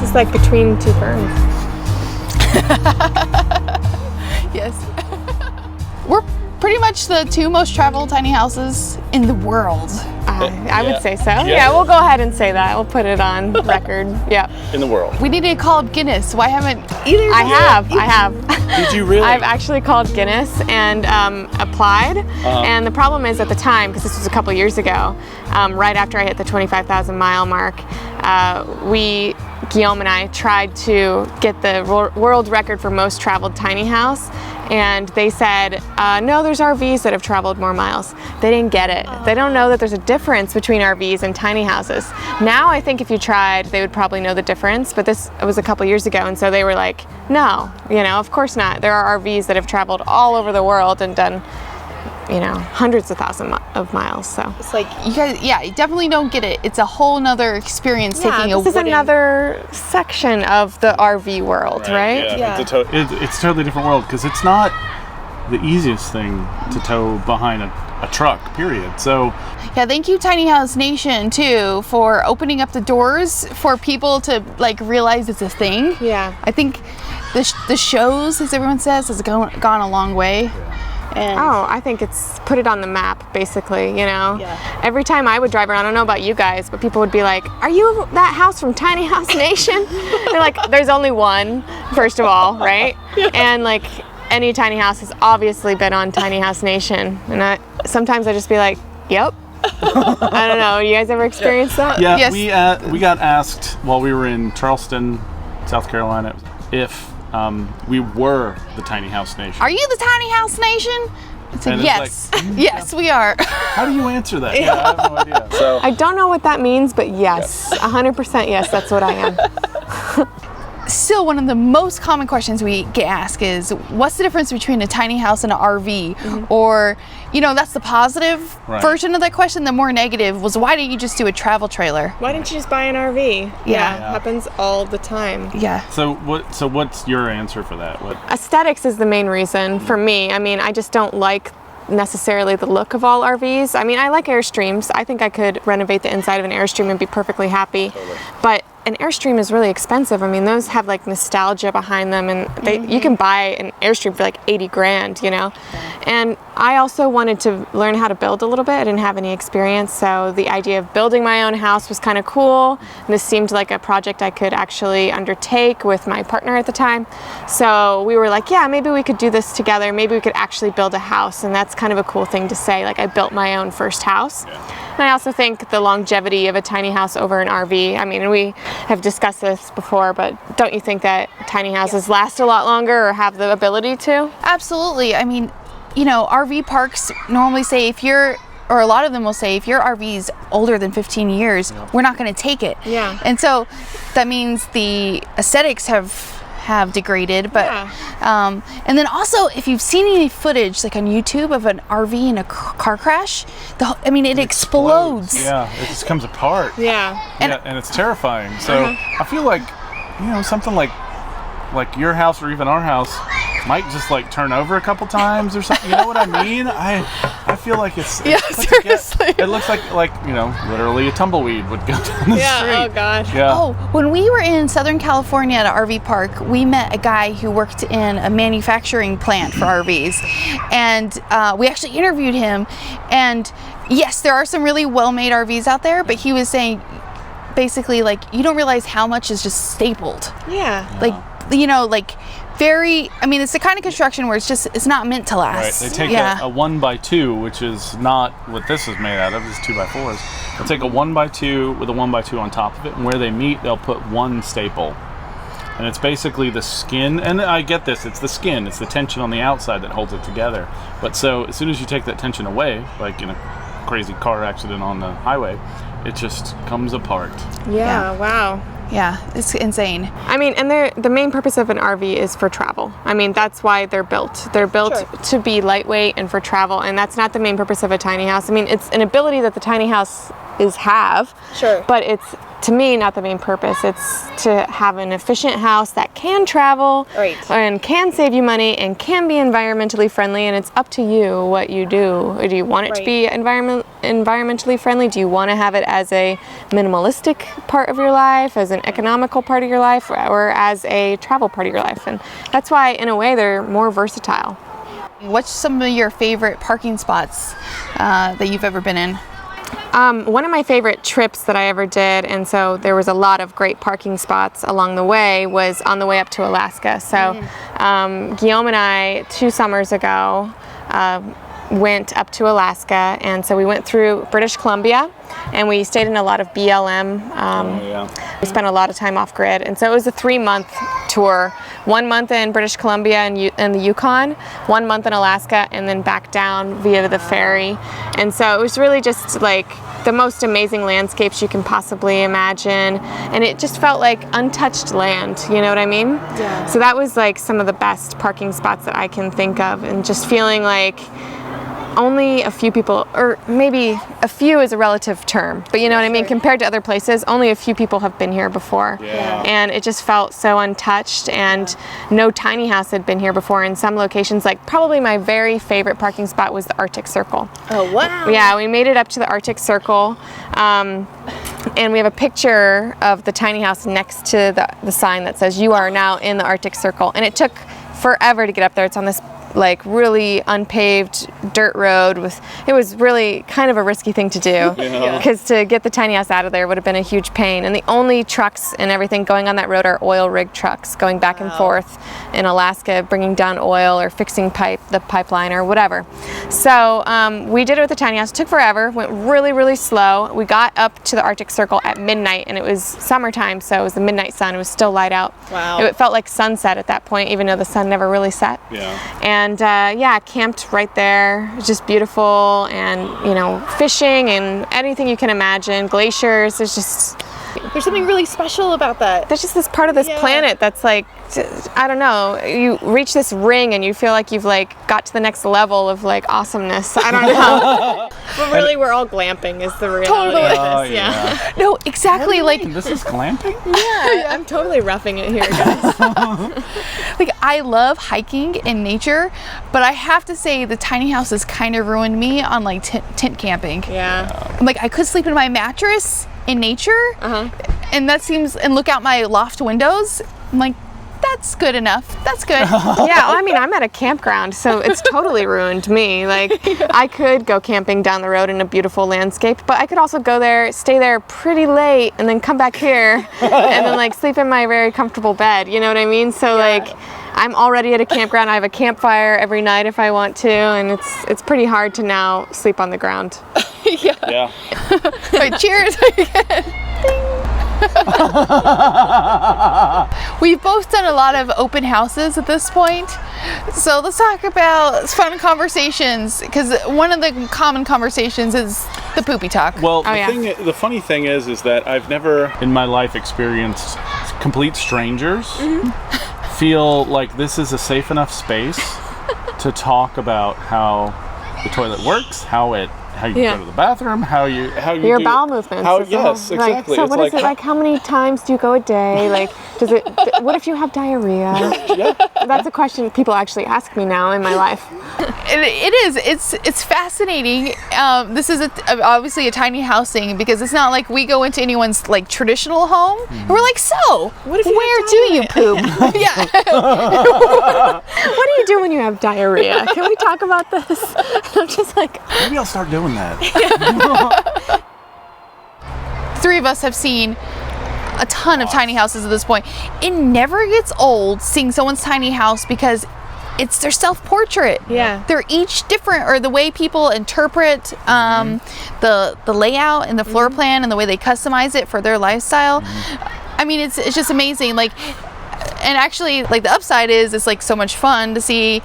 It's like between two ferns. Yes. We're pretty much the two most traveled tiny houses in the world. I would say so. Yeah, we'll go ahead and say that. We'll put it on record. Yeah. In the world. We need to call up Guinness. Why haven't either of you? I have. Did you really? I've actually called Guinness and applied. And the problem is at the time, because this was a couple years ago, right after I hit the 25,000 mile mark, Guillaume and I tried to get the world record for most traveled tiny house. And they said, no, there's RVs that have traveled more miles. They didn't get it. They don't know that there's a difference between RVs and tiny houses. Now I think if you tried, they would probably know the difference, but this was a couple years ago, and so they were like, no, of course not. There are RVs that have traveled all over the world and done, hundreds of thousands of miles, so. It's like, you guys, you definitely don't get it. It's a whole nother experience taking this is another section of the RV world, right? Yeah. It's a totally different world, because it's not the easiest thing to tow behind a truck, period. So thank you Tiny House Nation too for opening up the doors for people to realize it's a thing. I think the shows, as everyone says, has gone a long way. And I think it's put it on the map, basically, Every time I would drive around, I don't know about you guys, but people would be like, are you that house from Tiny House Nation? They're like, there's only one, first of all, right? And any tiny house has obviously been on Tiny House Nation. And sometimes I just be like, yep. I don't know, you guys ever experienced that? Yeah, yes. we got asked while we were in Charleston, South Carolina, if we were the Tiny House Nation. Are you the Tiny House Nation? I said, yes. Yes, we are. How do you answer that? Yeah, I have no idea. So I don't know what that means, but yes, 100% yes, that's what I am. Still, one of the most common questions we get asked is, what's the difference between a tiny house and an RV? Mm-hmm. Or, that's the positive version of that question. The more negative was, why didn't you just do a travel trailer? Why didn't you just buy an RV? Yeah. Happens all the time. Yeah. So what's your answer for that? Aesthetics is the main reason for me. I mean, I just don't like necessarily the look of all RVs. I mean, I like Airstreams. I think I could renovate the inside of an Airstream and be perfectly happy. Totally. But an Airstream is really expensive. I mean, those have nostalgia behind them, and you can buy an Airstream for $80,000, Yeah. And I also wanted to learn how to build a little bit. I didn't have any experience, so the idea of building my own house was kind of cool. And this seemed like a project I could actually undertake with my partner at the time. So we were like, maybe we could do this together. Maybe we could actually build a house, and that's kind of a cool thing to say. I built my own first house. Yeah. And I also think the longevity of a tiny house over an RV, I mean, we have discussed this before, but don't you think that tiny houses last a lot longer or have the ability to? Absolutely. I mean, RV parks normally say or a lot of them will say, if your RV is older than 15 years, we're not going to take it. Yeah. And so that means the aesthetics have degraded, but and then also, if you've seen any footage on YouTube of an RV in a car crash, it explodes. Yeah, it just comes apart. Yeah. And it's terrifying. So I feel like something like your house or even our house might just turn over a couple times or something. You know what I mean? I feel like it's seriously. It looks like literally a tumbleweed would go down the street. Oh gosh. Yeah. Oh, when we were in Southern California at an RV park, we met a guy who worked in a manufacturing plant for RVs, and we actually interviewed him. And yes, there are some really well-made RVs out there, but he was saying basically you don't realize how much is just stapled. Yeah. It's the kind of construction where it's not meant to last. Right. They take a 1x2, which is not what this is made out of. It's 2x4s. They'll take a 1x2 with a 1x2 on top of it, and where they meet, they'll put one staple. And it's basically the skin, and I get this, it's the skin, it's the tension on the outside that holds it together. But so as soon as you take that tension away, like in a crazy car accident on the highway, it just comes apart. Yeah. Wow. Yeah, it's insane. I mean, and the main purpose of an RV is for travel. I mean, that's why they're built. They're built to be lightweight and for travel, and that's not the main purpose of a tiny house. I mean, it's an ability that the tiny house have. Sure. But it's to me, not the main purpose. It's to have an efficient house that can travel and can save you money and can be environmentally friendly, and it's up to you what you do. Do you want it to be environmentally friendly? Do you want to have it as a minimalistic part of your life, as an economical part of your life, or as a travel part of your life? And that's why, in a way, they're more versatile. What's some of your favorite parking spots that you've ever been in? One of my favorite trips that I ever did, and so there was a lot of great parking spots along the way, was on the way up to Alaska. So Guillaume and I, 2 summers ago, went up to Alaska, and so we went through British Columbia, and we stayed in a lot of BLM. We spent a lot of time off grid, and so it was a 3-month tour. 1 month in British Columbia and the Yukon, 1 month in Alaska, and then back down via the ferry. And so it was really just like the most amazing landscapes you can possibly imagine, and it just felt like untouched land, you know what I mean? Yeah. So that was like some of the best parking spots that I can think of, and just feeling like only a few people, or maybe a few is a relative term, but you know what I mean, compared to other places, only a few people have been here before. And it just felt so untouched, and no tiny house had been here before in some locations. Like, probably my very favorite parking spot was the Arctic Circle. Oh, wow. Yeah, we made it up to the Arctic Circle, and we have a picture of the tiny house next to the sign that says, "You are now in the Arctic Circle." And it took forever to get up there. It's on this like really unpaved dirt road it was really kind of a risky thing to do, because to get the tiny house out of there would have been a huge pain, and the only trucks and everything going on that road are oil rig trucks going back and forth in Alaska, bringing down oil or fixing the pipeline or whatever. So we did it with the tiny house. It took forever, went really, really slow. We got up to the Arctic Circle at midnight, and it was summertime, so it was the midnight sun. It was still light out. Wow. It felt like sunset at that point, even though the sun never really set. And camped right there. It was just beautiful, and fishing and anything you can imagine. Glaciers. There's something really special about that. There's just this part of this planet that's like, I don't know, you reach this ring and you feel like you've like got to the next level of like awesomeness. I don't know. But really, we're all glamping is the reality of this. Yeah. No, exactly. Like, this is glamping? Yeah, I'm totally roughing it here, guys. Like, I love hiking in nature, but I have to say the tiny house has kind of ruined me on like tent camping. Yeah. Like, I could sleep in my mattress in nature, and look out my loft windows. I'm like, that's good enough. That's good. Yeah, well, I mean, I'm at a campground, so it's totally ruined me. Like, I could go camping down the road in a beautiful landscape, but I could also go there, stay there pretty late, and then come back here, and then like sleep in my very comfortable bed. You know what I mean? So like, I'm already at a campground. I have a campfire every night if I want to, and it's pretty hard to now sleep on the ground. Yeah. Right, cheers. We've both done a lot of open houses at this point, so let's talk about fun conversations, because one of the common conversations is the poopy talk. Well, the funny thing is that I've never in my life experienced complete strangers feel like this is a safe enough space to talk about how the toilet works, how you go to the bathroom, how you your do bowel movements. Yes, exactly. So what is it like? How many times do you go a day? Like, what if you have diarrhea? That's a question people actually ask me now in my life. It is. It's fascinating. This is obviously a tiny house thing, because it's not like we go into anyone's like traditional home. And we're like, so where do you poop? Yeah. What do you do when you have diarrhea? Can we talk about this? I'm just like, maybe I'll start doing that. Three of us have seen a ton of tiny houses at this point. It never gets old seeing someone's tiny house, because it's their self-portrait. Yeah. They're each different, or the way people interpret the layout and the floor plan and the way they customize it for their lifestyle. I mean, it's just amazing. Like, and actually, like, the upside is it's like so much fun to see,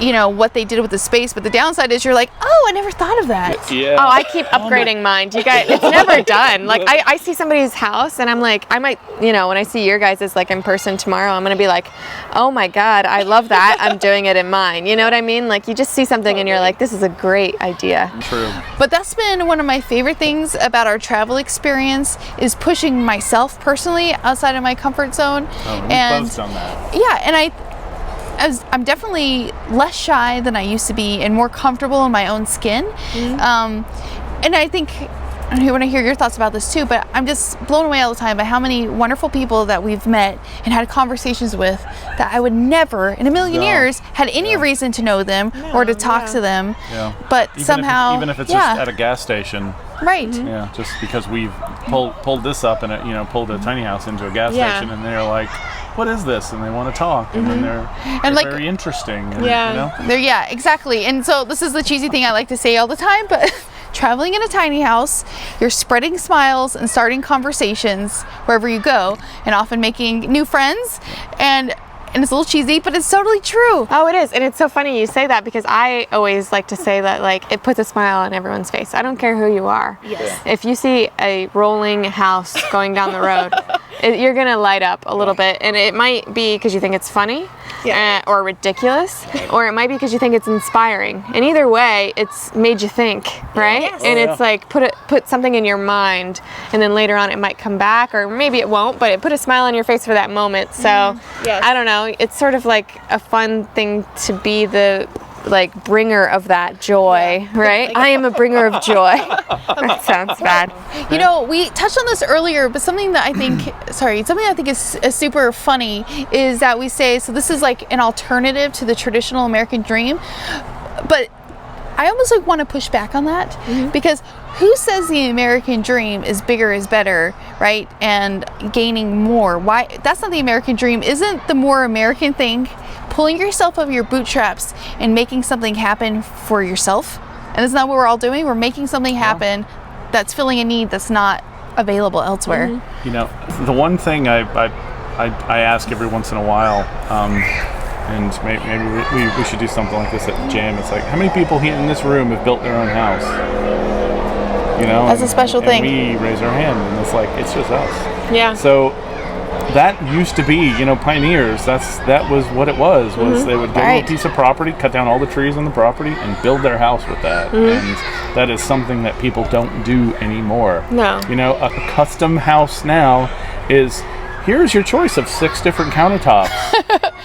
you know, what they did with the space, but the downside is you're like, oh, I never thought of that. Yeah. Oh, I keep upgrading mine. You guys, it's never done. Like I see somebody's house and I'm like, I might, you know, when I see your guys' like in person tomorrow, I'm gonna be like, oh my God, I love that. I'm doing it in mine. You know what I mean? Like you just see something and you're like, this is a great idea. True. But that's been one of my favorite things about our travel experience is pushing myself personally outside of my comfort zone. Oh, we and both done that. yeah, and I'm definitely less shy than I used to be and more comfortable in my own skin. And I think I want to hear your thoughts about this too, but I'm just blown away all the time by how many wonderful people that we've met and had conversations with that I would never in a million years had any reason to know them or to talk to them. Yeah. But somehow, even if it's just at a gas station. Right. Yeah, just because we've pulled this up and pulled a tiny house into a gas Yeah. station, and they're like, "What is this?" And they want to talk, and then they're like- very interesting. And, Yeah. Yeah, exactly. And so this is the cheesy thing I like to say all the time, but traveling in a tiny house, you're spreading smiles and starting conversations wherever you go, and often making new friends. And it's a little cheesy, but it's totally true. Oh, it is. And it's so funny you say that because I always like to say that like it puts a smile on everyone's face. I don't care who you are. Yes. If you see a rolling house going down the road, you're going to light up a little bit. And it might be because you think it's funny or ridiculous, or it might be because you think it's inspiring. And either way, it's made you think, right? Yes. And it's like put something in your mind, and then later on it might come back, or maybe it won't, but it put a smile on your face for that moment. So Yes. I don't know. It's sort of like a fun thing to be the like bringer of that joy, right? I am a bringer of joy. That sounds bad. You know, we touched on this earlier, but something that I think is super funny is that we say, so this is like an alternative to the traditional American dream, but I almost like want to push back on that because who says the American dream is bigger is better, right? And gaining more? Why? That's not the American dream. Isn't the more American thing pulling yourself up your bootstraps and making something happen for yourself? And isn't that what we're all doing? We're making something happen that's filling a need that's not available elsewhere. You know, the one thing I ask every once in a while, and maybe we should do something like this at the jam. It's like, how many people here in this room have built their own house? You know, That's a special thing. We raise our hand, and it's like it's just us. Yeah. So that used to be, pioneers. That was what it was. They would get a little piece of property, cut down all the trees on the property, and build their house with that. And that is something that people don't do anymore. No. You know, a custom house now is, here's your choice of 6 different countertops.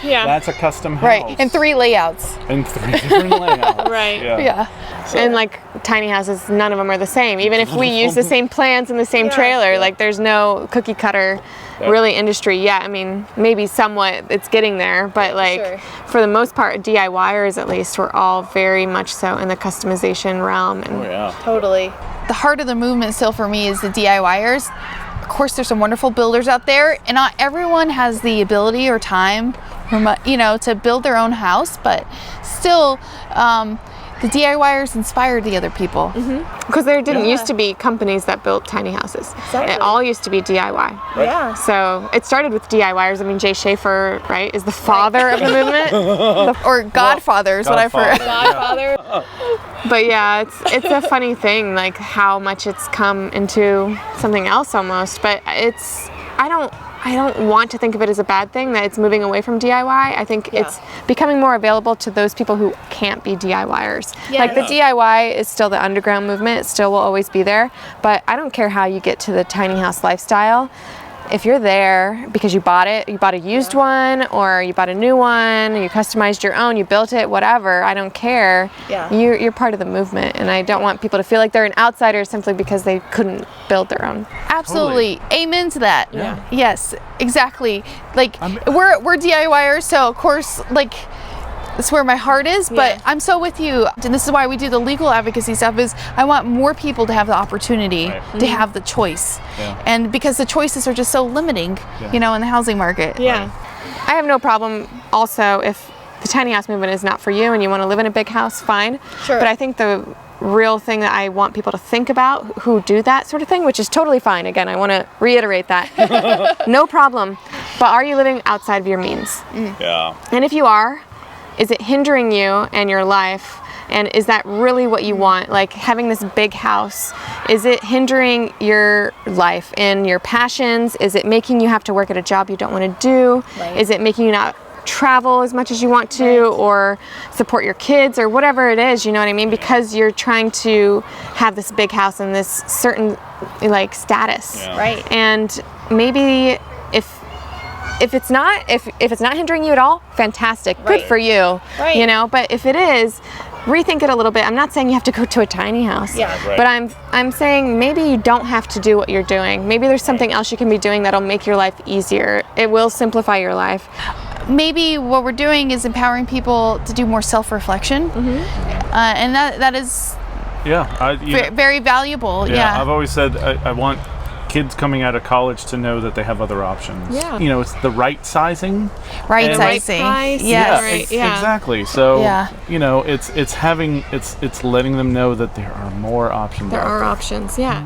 Yeah. That's a custom house. Right, and 3 layouts. And 3 different layouts. Right. Yeah. And like tiny houses, none of them are the same. Even if we use the same plans in the same trailer, like there's no cookie cutter really industry yet. I mean, maybe somewhat it's getting there, but like for the most part, DIYers at least, we're all very much so in the customization realm. And Oh, yeah. Totally. The heart of the movement still for me is the DIYers. Of course, there's some wonderful builders out there, and not everyone has the ability or time, or to build their own house. But still, the DIYers inspired the other people. because there didn't used to be companies that built tiny houses. Exactly. It all used to be DIY. Yeah. So it started with DIYers. I mean, Jay Schaefer, right, is the father of the movement. Or Godfather is what I've heard. Godfather. But yeah, it's a funny thing, like how much it's come into something else almost. But I don't want to think of it as a bad thing that it's moving away from DIY. I think it's becoming more available to those people who can't be DIYers. Like the DIY is still the underground movement. It still will always be there. But I don't care how you get to the tiny house lifestyle. If you're there because you bought a used one, or you bought a new one, you customized your own, you built it, whatever, I don't care. Yeah. You're part of the movement, and I don't want people to feel like they're an outsider simply because they couldn't build their own. Absolutely. Amen to that. Yeah. Yes, exactly. Like we're DIYers, so of course, like that's where my heart is, but I'm so with you. And this is why we do the legal advocacy stuff, is I want more people to have the opportunity to have the choice. Yeah. And because the choices are just so limiting, in the housing market. Yeah. I have no problem also if the tiny house movement is not for you and you want to live in a big house, fine. Sure. But I think the real thing that I want people to think about who do that sort of thing, which is totally fine. Again, I want to reiterate that. No problem. But are you living outside of your means? Yeah. And if you are, is it hindering you and your life? And is that really what you want? Like having this big house, is it hindering your life and your passions? Is it making you have to work at a job you don't want to do? Right. Is it making you not travel as much as you want to, or support your kids, or whatever it is, you know what I mean? Because you're trying to have this big house and this certain like status. Yeah. Right. And maybe if it's not hindering you at all, fantastic, good Right. for you. Right. You know, but if it is, rethink it a little bit. I'm not saying you have to go to a tiny house. Yeah. Right. But I'm saying maybe you don't have to do what you're doing. Maybe there's something else you can be doing that'll make your life easier. It will simplify your life. Maybe what we're doing is empowering people to do more self-reflection, and that is very valuable. Yeah. I've always said I want kids coming out of college to know that they have other options. Yeah. You know, it's the right sizing. Right and- sizing. price, Yes. right. Yeah. Exactly. So, Yeah. you know, it's letting them know that there are more options There out are there. options, yeah.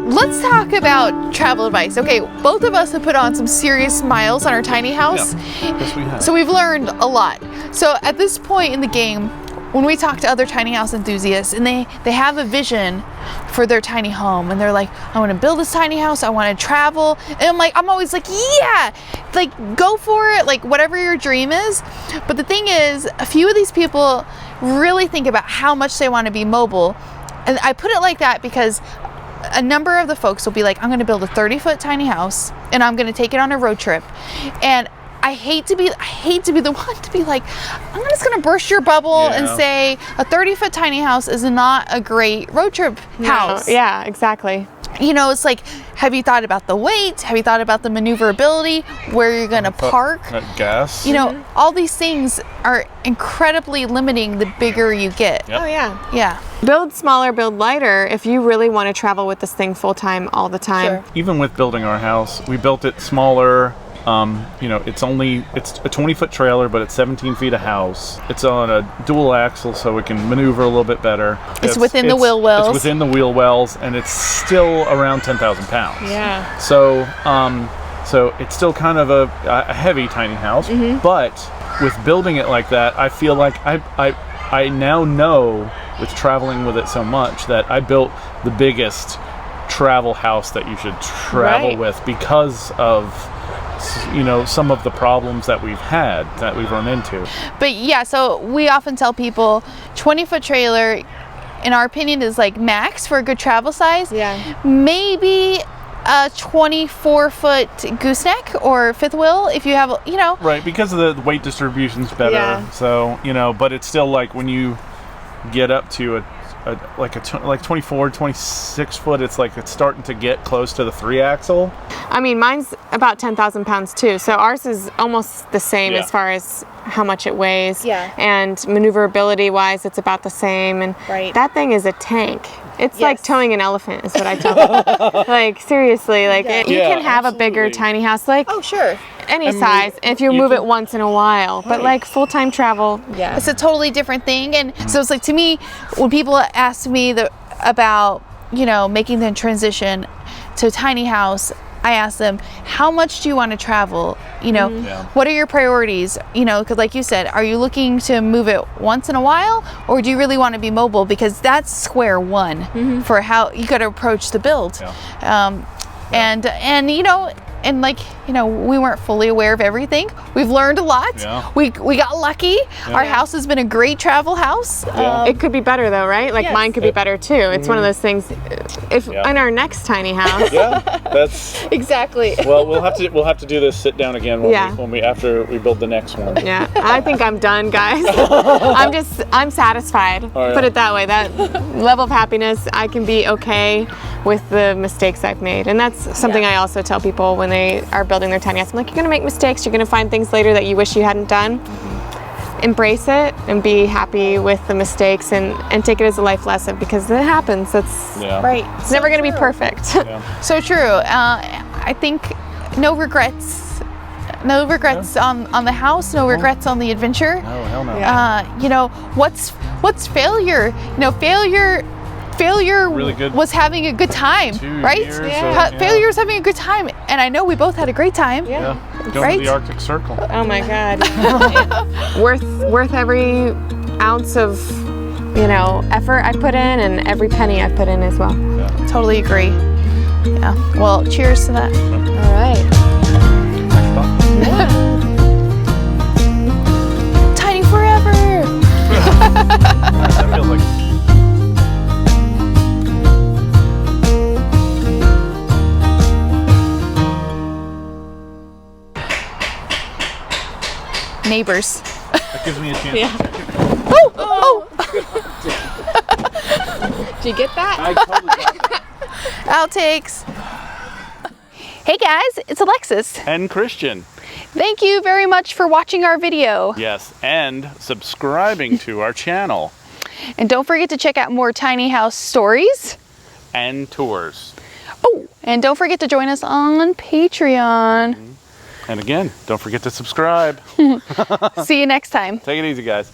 Let's talk about travel advice. Okay, both of us have put on some serious miles on our tiny house. Yes, we have. So we've learned a lot. So at this point in the game, when we talk to other tiny house enthusiasts and they have a vision for their tiny home and they're like, I want to build this tiny house, I want to travel. And I'm always like, yeah, like go for it, like whatever your dream is. But the thing is, a few of these people really think about how much they want to be mobile. And I put it like that because a number of the folks will be like, I'm going to build a 30-foot tiny house and I'm going to take it on a road trip. And I hate to be the one to be like, I'm just going to burst your bubble and say a 30-foot tiny house is not a great road trip house. No, yeah, exactly. You know, it's like, have you thought about the weight? Have you thought about the maneuverability? Where you're going to park? Gas. You know, all these things are incredibly limiting the bigger you get. Yep. Oh yeah. Yeah. Build smaller, build lighter if you really want to travel with this thing full time all the time. Sure. Even with building our house, we built it smaller. You know, it's a 20-foot trailer, but it's 17 feet a house. It's on a dual axle, so it can maneuver a little bit better. It's within the wheel wells. It's within the wheel wells, and it's still around 10,000 pounds. Yeah. So, so it's still kind of a heavy tiny house, but with building it like that, I feel like I now know, with traveling with it so much, that I built the biggest travel house that you should travel Right. with because of, you know, some of the problems that we've run into. But yeah, so we often tell people 20-foot trailer, in our opinion, is like max for a good travel size. Yeah. Maybe a 24-foot gooseneck or fifth wheel if you have, you know. Right, because of the weight distribution's better. Yeah. So, you know, but it's still like when you get up to like 24, 26 foot, it's like it's starting to get close to the 3-axle. I mean, mine's about 10,000 pounds too, so ours is almost the same Yeah. as far as how much it weighs. Yeah. And maneuverability wise, it's about the same. And Right. that thing is a tank. It's like Yes. towing an elephant, is what I tell people. Like, seriously, like, Yeah. you Yeah, can have a bigger absolutely. tiny house, like Oh, sure. any I mean, size, if you you move can- it once in a while. But like full-time travel, yeah. It's a totally different thing. And so it's like, to me, when people ask me about, you know, making the transition to a tiny house, I ask them, how much do you want to travel? You know, Yeah. what are your priorities? You know, because like you said, are you looking to move it once in a while, or do you really want to be mobile? Because that's square one for how you got to approach the build. Yeah. And you know, and like, you know, we weren't fully aware of everything. We've learned a lot. Yeah. We got lucky. Our house has been a great travel house. Yeah. It could be better though, right? Like Yes. mine could be better too. It's one of those things. If Yeah. in our next tiny house, Yeah, that's Exactly. well. We'll have to do this sit down again Yeah. when we after we build the next one. yeah, I think I'm done, guys. I'm satisfied. right. Put it that way. That level of happiness, I can be okay with the mistakes I've made, and that's something Yeah. I also tell people when they are building their tiny house. I'm like, you're gonna make mistakes. You're gonna find things later that you wish you hadn't done. Embrace it and be happy with the mistakes and take it as a life lesson because it happens. That's Yeah. Right. It's never going to be perfect. Yeah. So true. I think no regrets. No regrets on the house. No regrets on the adventure. Oh hell no. Yeah. You know, what's failure? You know, failure Failure Really good. was having a good time, 2 right? years, Yeah. so, Failure was having a good time, and I know we both had a great time. Yeah. Going Right? to the Arctic Circle. Oh my God. Worth every ounce of, effort I put in and every penny I put in as well. Totally agree. Yeah. Well, cheers to that. All right. Tiny forever. That feels like Neighbors. that gives me a chance. Yeah. Oh. Did you get that? I totally got that. Outtakes. Hey guys, it's Alexis. And Christian. Thank you very much for watching our video. Yes, and subscribing to our channel And don't forget to check out more tiny house stories. and tours. Oh, and don't forget to join us on Patreon. And again, don't forget to subscribe. See you next time. Take it easy, guys.